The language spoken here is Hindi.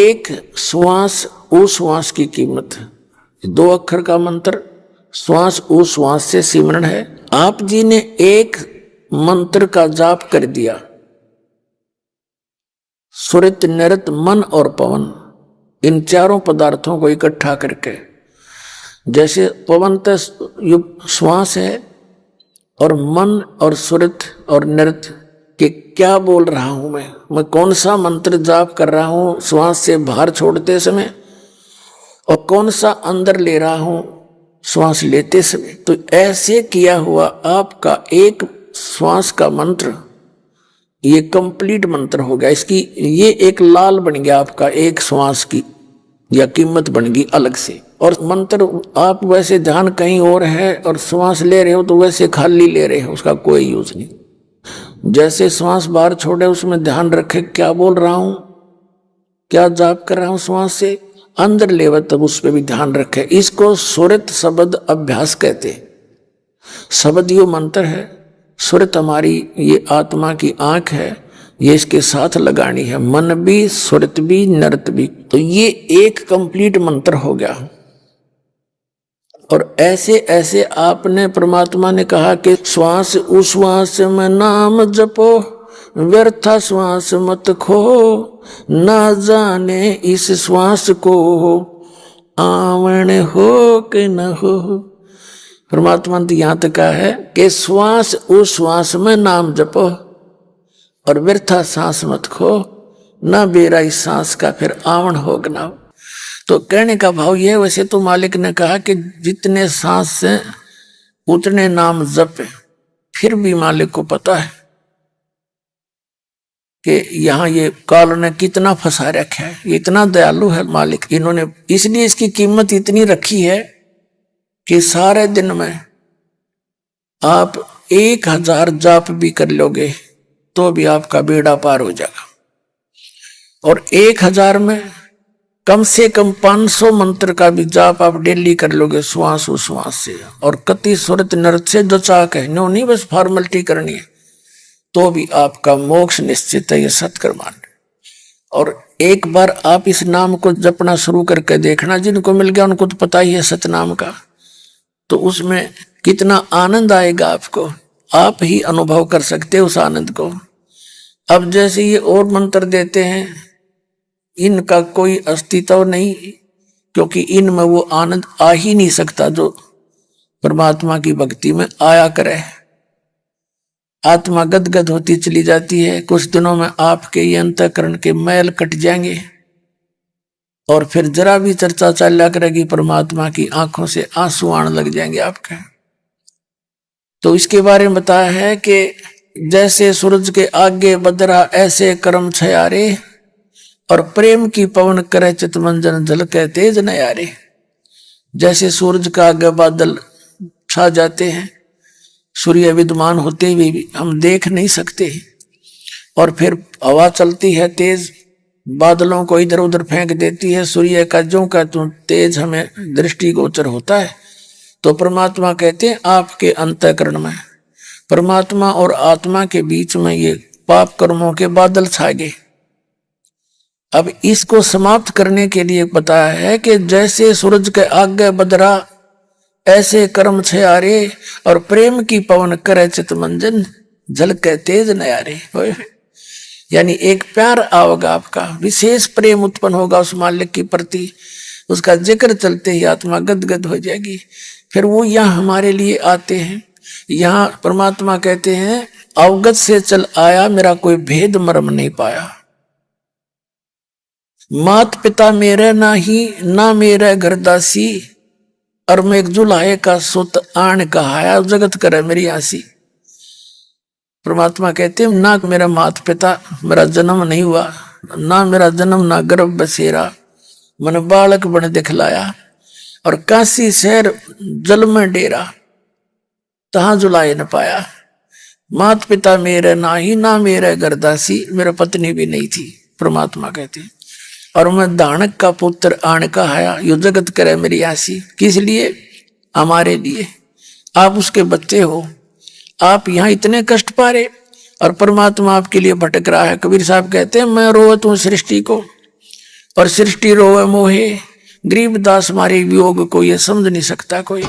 एक श्वास उश्वास की कीमत, 2 अक्षर का मंत्र श्वास उश्वास से सिमरण है। आप जी ने एक मंत्र का जाप कर दिया, सुरत नृत मन और पवन, इन चारों पदार्थों को इकट्ठा करके, जैसे पवन युक्त श्वास है और मन और सुरत और नृत कि क्या बोल रहा हूं मैं कौन सा मंत्र जाप कर रहा हूं श्वास से बाहर छोड़ते समय, और कौन सा अंदर ले रहा हूं श्वास लेते समय। तो ऐसे किया हुआ आपका एक श्वास का मंत्र ये कंप्लीट मंत्र हो गया। इसकी ये एक लाल बन गया आपका एक श्वास की, या कीमत बन गई अलग से। और मंत्र आप वैसे ध्यान कहीं और है और श्वास ले रहे हो तो वैसे खाली ले रहे हो, उसका कोई यूज नहीं। जैसे श्वास बाहर छोड़े उसमें ध्यान रखे क्या बोल रहा हूं, क्या जाप कर रहा हूं श्वास से, अंदर लेवे तब उस पर भी ध्यान रखे। इसको सुरत शब्द अभ्यास कहते। शब्द यो मंत्र है, सुरत हमारी ये आत्मा की आंख है, ये इसके साथ लगानी है, मन भी सुरत भी नृत भी। तो ये एक कंप्लीट मंत्र हो गया। और ऐसे ऐसे आपने परमात्मा ने कहा कि श्वास उश्वास में नाम जपो, व्यर्था श्वास मत खो, ना जाने इस श्वास को आवण हो कि न हो। परमात्मा ने यहां तक कहा है कि श्वास उश्वास में नाम जपो और व्यर्था सांस मत खो, ना बेरा इस सांस का फिर आवण हो गना। तो कहने का भाव यह, वैसे तो मालिक ने कहा कि जितने सांस से उतने नाम जपे, फिर भी मालिक को पता है कि यहाँ ये काल ने कितना फंसा रखा है, ये इतना दयालु है मालिक। इन्होंने इसलिए इसकी कीमत इतनी रखी है कि सारे दिन में आप 1000 जाप भी कर लोगे तो भी आपका बेड़ा पार हो जाएगा। और 1000 में कम से कम 500 मंत्र का भी जाप आप डेली कर लोगे श्वास उश्वास से, और कति सुरत नृत से जो चाक है, नो नहीं बस फॉर्मेलिटी करनी है, तो भी आपका मोक्ष निश्चित है, ये सत्कर्मान। और एक बार आप इस नाम को जपना शुरू करके देखना, जिनको मिल गया उनको तो पता ही है सतनाम का, तो उसमें कितना आनंद आएगा आपको, आप ही अनुभव कर सकते हो उस आनंद को। अब जैसे ये और मंत्र देते हैं, इनका कोई अस्तित्व नहीं, क्योंकि इनमें वो आनंद आ ही नहीं सकता जो परमात्मा की भक्ति में आया करे। आत्मा गदगद होती चली जाती है, कुछ दिनों में आपके ये अंतःकरण के मैल कट जाएंगे और फिर जरा भी चर्चा चला करेगी परमात्मा की, आंखों से आंसू आने लग जाएंगे आपके। तो इसके बारे में बताया है कि जैसे सूरज के आगे बदरा ऐसे कर्म छयारे, और प्रेम की पवन करे चितमंजन झलके तेज नयारे। जैसे सूरज का आगे बादल छा जाते हैं, सूर्य विद्यमान होते हुए भी हम देख नहीं सकते, और फिर हवा चलती है तेज, बादलों को इधर उधर फेंक देती है, सूर्य का ज्यों का त्यों तेज हमें दृष्टिगोचर होता है। तो परमात्मा कहते हैं आपके अंतःकरण में, परमात्मा और आत्मा के बीच में ये पाप कर्मों के बादल छा गए। अब इसको समाप्त करने के लिए बताया है कि जैसे सूरज के आगे बदरा ऐसे कर्म छयारे, और प्रेम की पवन करे चितमंजन झलके तेज नयारे। यानी एक प्यार आओगा, आपका विशेष प्रेम उत्पन्न होगा उस मालिक के प्रति, उसका जिक्र चलते ही आत्मा गदगद हो जाएगी। फिर वो यहाँ हमारे लिए आते हैं। यहाँ परमात्मा कहते हैं अवगत से चल आया, मेरा कोई भेद मर्म नहीं पाया। मात पिता मेरे नाही, ना मेरे घरदासी, और मैं एक जुलाहे का सुत आन कहाया, जगत करे मेरी आसी। परमात्मा कहते हैं ना मेरा मात पिता, मेरा जन्म नहीं हुआ, ना मेरा जन्म ना गर्भ बसेरा, मन बालक बन दिखलाया, और काशी शहर जल में डेरा, तहां जुलाए न पाया। मात पिता मेरे नाही, ना मेरे घरदासी, मेरा पत्नी भी नहीं थी, परमात्मा कहते हैं। और मैं दानक का पुत्र आन कहाया, यो जगत करे मेरी आसी। किस लिए? हमारे लिए। आप उसके बच्चे हो, आप यहाँ इतने कष्ट पा रहे और परमात्मा आपके लिए भटक रहा है। कबीर साहब कहते हैं मैं रोवत हूँ सृष्टि को, और सृष्टि रोवे मोहे, गरीबदास मारे वियोग को ये समझ नहीं सकता कोई।